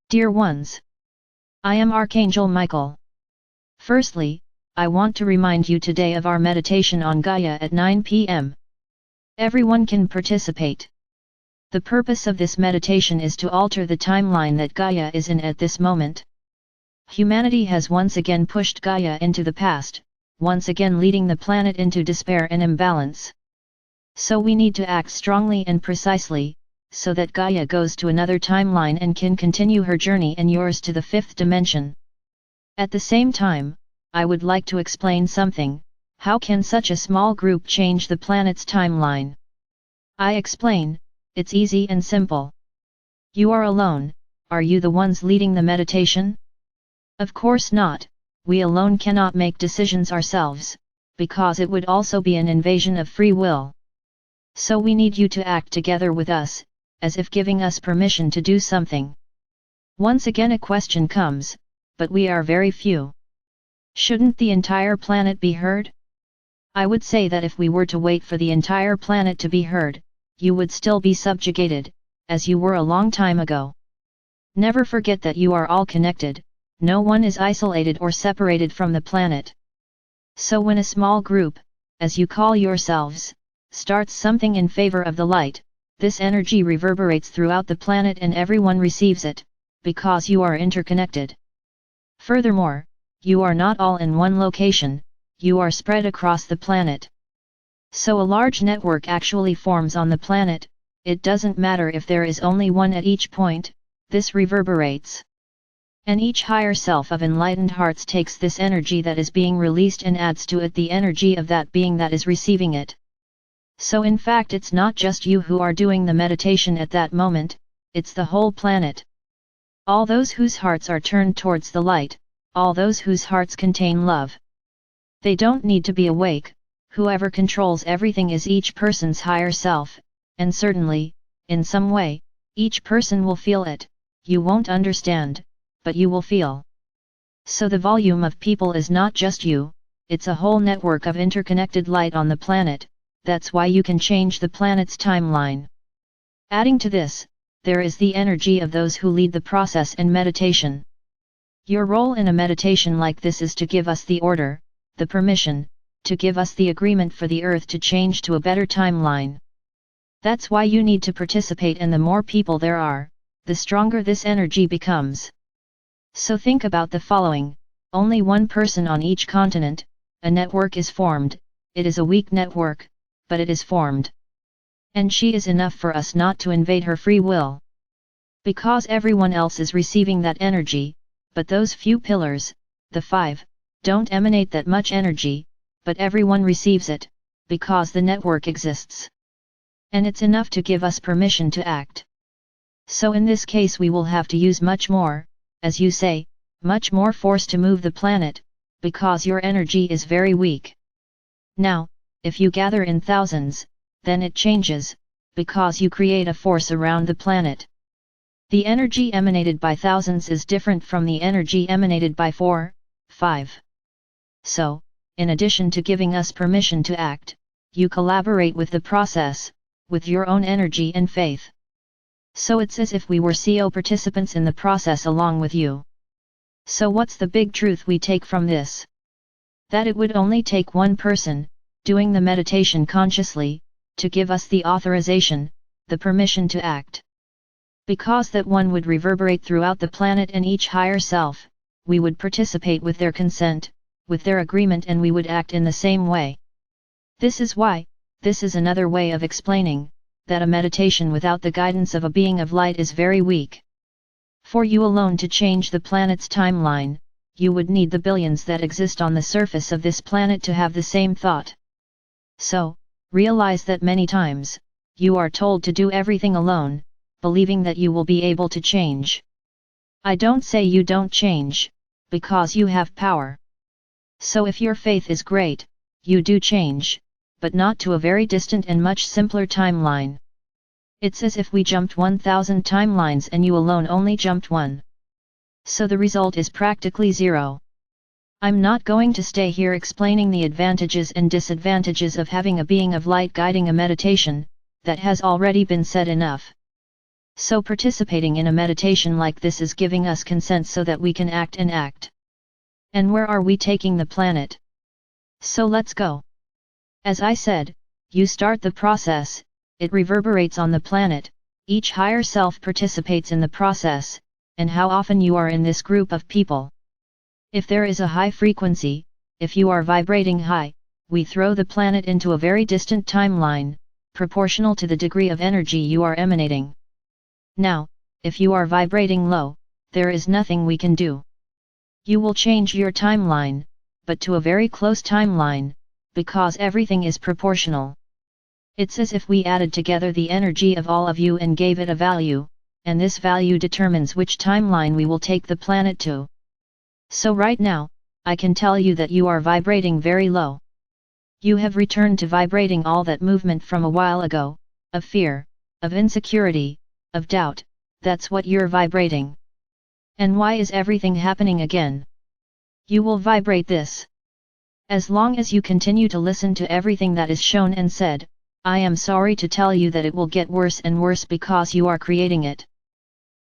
Dear ones, I am Archangel Michael. Firstly, I want to remind you today of our meditation on Gaia at 9 p.m. Everyone can participate. The purpose of this meditation is to alter the timeline that Gaia is in at this moment. Humanity has once again pushed Gaia into the past, once again leading the planet into despair and imbalance. So we need to act strongly and precisely, so that Gaia goes to another timeline and can continue her journey and yours to the fifth dimension. At the same time, I would like to explain something. How can such a small group change the planet's timeline? I explain, it's easy and simple. You are alone. Are you the ones leading the meditation? Of course not. We alone cannot make decisions ourselves, because it would also be an invasion of free will. So we need you to act together with us, as if giving us permission to do something. Once again a question comes, but we are very few. Shouldn't the entire planet be heard? I would say that if we were to wait for the entire planet to be heard, you would still be subjugated, as you were a long time ago. Never forget that you are all connected. No one is isolated or separated from the planet. So when a small group, as you call yourselves, starts something in favor of the light, this energy reverberates throughout the planet and everyone receives it, because you are interconnected. Furthermore, you are not all in one location, you are spread across the planet. So a large network actually forms on the planet. It doesn't matter if there is only one at each point, this reverberates. And each higher self of enlightened hearts takes this energy that is being released and adds to it the energy of that being that is receiving it. So in fact it's not just you who are doing the meditation at that moment, it's the whole planet. All those whose hearts are turned towards the light, all those whose hearts contain love. They don't need to be awake. Whoever controls everything is each person's higher self, and certainly, in some way, each person will feel it. You won't understand, but you will feel. So the volume of people is not just you, it's a whole network of interconnected light on the planet. That's why you can change the planet's timeline. Adding to this, there is the energy of those who lead the process and meditation. Your role in a meditation like this is to give us the order, the permission, to give us the agreement for the earth to change to a better timeline. That's why you need to participate, and the more people there are, the stronger this energy becomes. So think about the following: only one person on each continent, a network is formed. It is a weak network, but it is formed. And she is enough for us not to invade her free will. Because everyone else is receiving that energy, but those few pillars, the 5, don't emanate that much energy, but everyone receives it, because the network exists. And it's enough to give us permission to act. So in this case we will have to use much more, as you say, much more force to move the planet, because your energy is very weak. Now, if you gather in thousands, then it changes, because you create a force around the planet. The energy emanated by thousands is different from the energy emanated by 4, 5. So, in addition to giving us permission to act, you collaborate with the process, with your own energy and faith. So it's as if we were CO participants in the process along with you. So what's the big truth we take from this? That it would only take one person, doing the meditation consciously, to give us the authorization, the permission to act. Because that one would reverberate throughout the planet and each higher self, we would participate with their consent, with their agreement, and we would act in the same way. This is why, this is another way of explaining, that a meditation without the guidance of a being of light is very weak. For you alone to change the planet's timeline, you would need the billions that exist on the surface of this planet to have the same thought. So, realize that many times, you are told to do everything alone, believing that you will be able to change. I don't say you don't change, because you have power. So if your faith is great, you do change, but not to a very distant and much simpler timeline. It's as if we jumped 1000 timelines and you alone only jumped one. So the result is practically zero. I'm not going to stay here explaining the advantages and disadvantages of having a being of light guiding a meditation, that has already been said enough. So participating in a meditation like this is giving us consent so that we can act and act. And where are we taking the planet? So let's go. As I said, you start the process, it reverberates on the planet, each higher self participates in the process, and how often you are in this group of people. If there is a high frequency, if you are vibrating high, we throw the planet into a very distant timeline, proportional to the degree of energy you are emanating. Now, if you are vibrating low, there is nothing we can do. You will change your timeline, but to a very close timeline, because everything is proportional. It's as if we added together the energy of all of you and gave it a value, and this value determines which timeline we will take the planet to. So right now, I can tell you that you are vibrating very low. You have returned to vibrating all that movement from a while ago, of fear, of insecurity, of doubt, that's what you're vibrating. And why is everything happening again? You will vibrate this. As long as you continue to listen to everything that is shown and said, I am sorry to tell you that it will get worse and worse because you are creating it.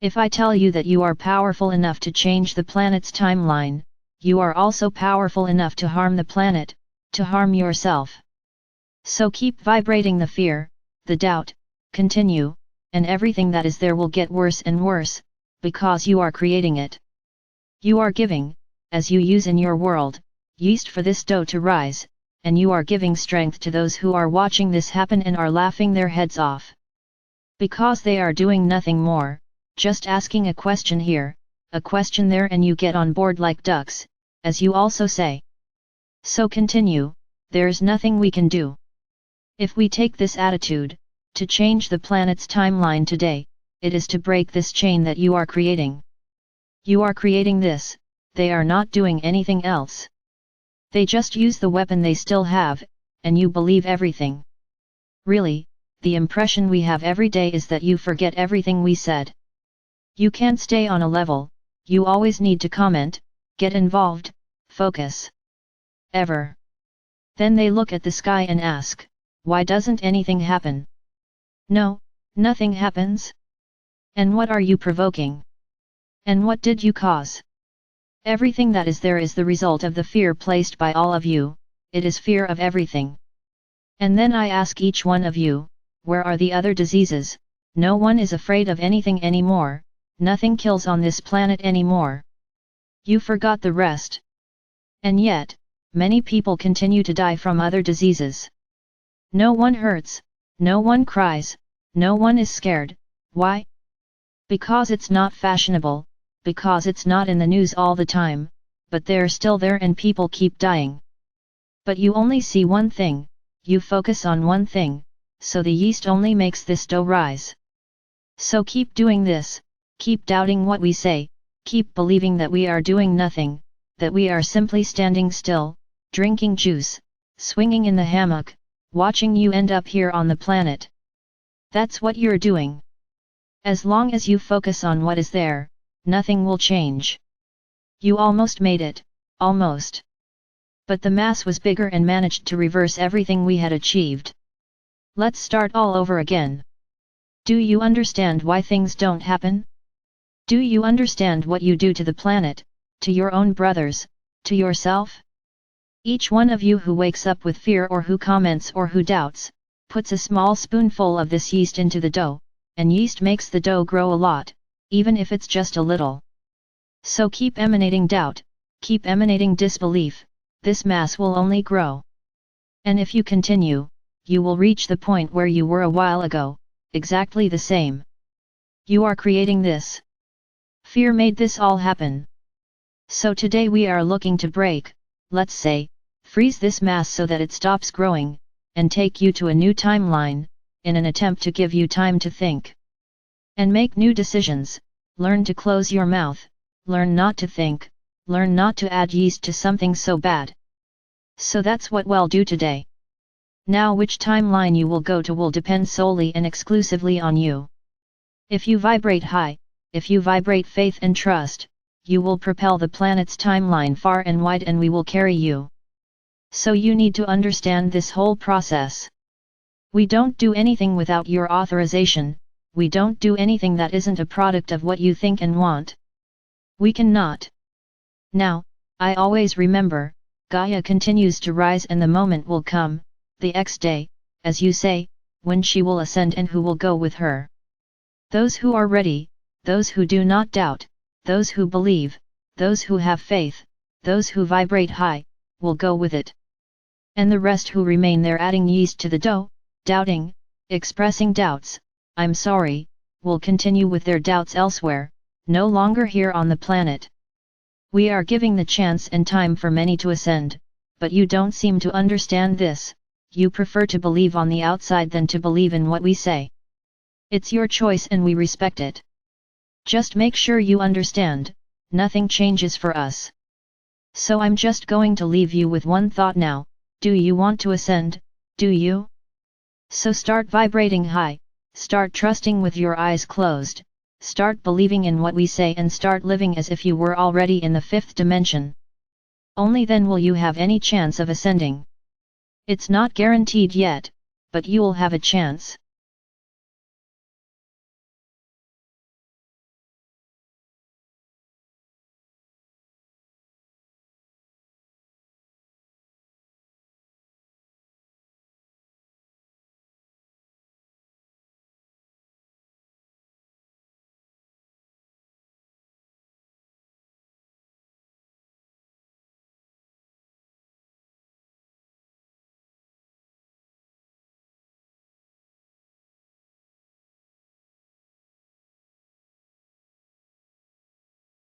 If I tell you that you are powerful enough to change the planet's timeline, you are also powerful enough to harm the planet, to harm yourself. So keep vibrating the fear, the doubt, continue, and everything that is there will get worse and worse, because you are creating it. You are giving, as you use in your world, yeast for this dough to rise, and you are giving strength to those who are watching this happen and are laughing their heads off. Because they are doing nothing more, just asking a question here, a question there, and you get on board like ducks, as you also say. So continue, there's nothing we can do. If we take this attitude, to change the planet's timeline today, it is to break this chain that you are creating. You are creating this, they are not doing anything else. They just use the weapon they still have, and you believe everything. Really, the impression we have every day is that you forget everything we said. You can't stay on a level, you always need to comment, get involved, focus. Ever. Then they look at the sky and ask, why doesn't anything happen? No, nothing happens. And what are you provoking? And what did you cause? Everything that is there is the result of the fear placed by all of you, it is fear of everything. And then I ask each one of you, where are the other diseases? No one is afraid of anything anymore, nothing kills on this planet anymore. You forgot the rest. And yet, many people continue to die from other diseases. No one hurts, no one cries, no one is scared, why? Because it's not fashionable, because it's not in the news all the time, but they're still there and people keep dying. But you only see one thing, you focus on one thing, so the yeast only makes this dough rise. So keep doing this, keep doubting what we say, keep believing that we are doing nothing, that we are simply standing still, drinking juice, swinging in the hammock, watching you end up here on the planet. That's what you're doing. As long as you focus on what is there, nothing will change. You almost made it, almost. But the mass was bigger and managed to reverse everything we had achieved. Let's start all over again. Do you understand why things don't happen? Do you understand what you do to the planet, to your own brothers, to yourself? Each one of you who wakes up with fear or who comments or who doubts, puts a small spoonful of this yeast into the dough, and yeast makes the dough grow a lot, even if it's just a little. So keep emanating doubt, keep emanating disbelief, this mass will only grow. And if you continue, you will reach the point where you were a while ago, exactly the same. You are creating this. Fear made this all happen. So today we are looking to break, let's say, freeze this mass so that it stops growing, and take you to a new timeline, in an attempt to give you time to think. And make new decisions, learn to close your mouth, learn not to think, learn not to add yeast to something so bad. So that's what we'll do today. Now which timeline you will go to will depend solely and exclusively on you. If you vibrate high, if you vibrate faith and trust, you will propel the planet's timeline far and wide and we will carry you. So you need to understand this whole process. We don't do anything without your authorization, we don't do anything that isn't a product of what you think and want. We cannot. Now, I always remember, Gaia continues to rise and the moment will come, the X day, as you say, when she will ascend and who will go with her. Those who are ready, those who do not doubt, those who believe, those who have faith, those who vibrate high, will go with it. And the rest who remain there adding yeast to the dough, doubting, expressing doubts, I'm sorry, will continue with their doubts elsewhere, no longer here on the planet. We are giving the chance and time for many to ascend, but you don't seem to understand this, you prefer to believe on the outside than to believe in what we say. It's your choice and we respect it. Just make sure you understand, nothing changes for us. So I'm just going to leave you with one thought now, do you want to ascend, do you? So start vibrating high, start trusting with your eyes closed, start believing in what we say and start living as if you were already in the fifth dimension. Only then will you have any chance of ascending. It's not guaranteed yet, but you'll have a chance.